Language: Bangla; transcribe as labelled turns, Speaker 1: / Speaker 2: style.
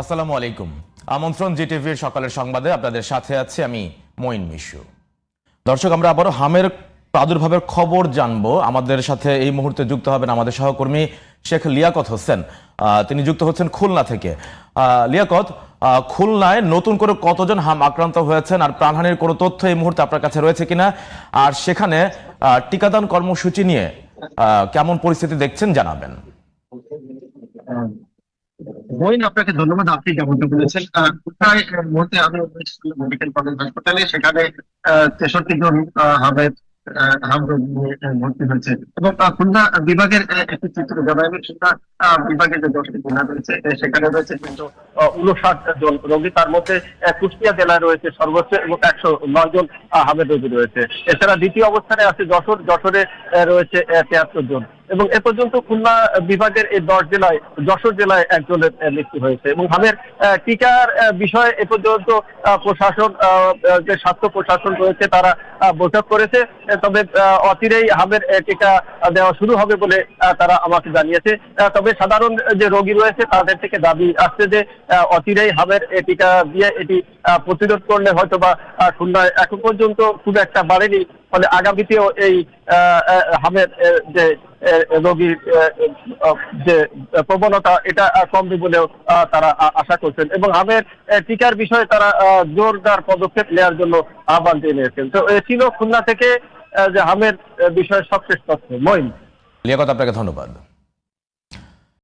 Speaker 1: আসসালামু আলাইকুম। আমন্ত্রণ জিটিভির সকালের সংবাদে আপনাদের সাথে আছি আমি মঈন মিশু। দর্শক, আমরা আবারও হামের প্রাদুর্ভাবের খবর জানবো। আমাদের সাথে এই মুহূর্তে যুক্ত হবেন আমাদের সহকর্মী শেখ লিয়াকত হোসেন। তিনি যুক্ত হচ্ছেন খুলনা থেকে। লিয়াকত, খুলনায় নতুন করে কতজন হাম আক্রান্ত হয়েছেন আর প্রাণহানির কোনো তথ্য এই মুহূর্তে আপনার কাছে রয়েছে কিনা, আর সেখানে টিকাদান কর্মসূচি নিয়ে কেমন পরিস্থিতি দেখছেন জানাবেন।
Speaker 2: মঈন, আপনাকে ধন্যবাদ। আপনি যেমনটা বলেছেন, কোথায় মুহূর্তে আমি মেডিকেল কলেজ হাসপাতালে, সেখানে 63 জন হামের হাম রোগী নিয়ে ভর্তি হয়েছে। এবং খুলনা বিভাগের একটি চিত্র জানাই, খুলনা বিভাগের যে 10টি জেলা রয়েছে সেখানে রয়েছে কিন্তু 59 জন রোগী। তার মধ্যে কুষ্টিয়া জেলায় রয়েছে সর্বোচ্চ এবং 109 জন হামের রোগী রয়েছে। এছাড়া দ্বিতীয় অবস্থানে আছে যশোরে রয়েছে 73 জন। এবং এ পর্যন্ত খুলনা বিভাগের এই 10 জেলায়, যশোর জেলায় একজনের মৃত্যু হয়েছে। এবং হামের টিকার বিষয়ে এ পর্যন্ত প্রশাসন, যে স্বাস্থ্য প্রশাসন রয়েছে তারা বৈঠক করেছে। তবে অচিরেই হামের টিকা দেওয়া শুরু হবে বলে তারা আমাকে জানিয়েছে। তবে সাধারণ যে রোগী রয়েছে তাদের থেকে দাবি আসছে যে অচিরেই হামের টিকা দিয়ে এটি প্রতিরোধ করলে হয়তো বা খুলনায় এখন পর্যন্ত খুব একটা বাড়েনি, ফলে আগামীতেও এই হামের যে রোগীর যে প্রবণতা এটা কমবে বলেও তারা আশা করছেন। এবং হামের টিকার বিষয়ে তারা জোরদার পদক্ষেপ নেওয়ার জন্য আহ্বান জানিয়েছেন। তো ছিল খুলনা থেকে যে হামের বিষয়ে সবশেষ তথ্য। মঈন।
Speaker 1: লিয়াকত, আপনাকে ধন্যবাদ।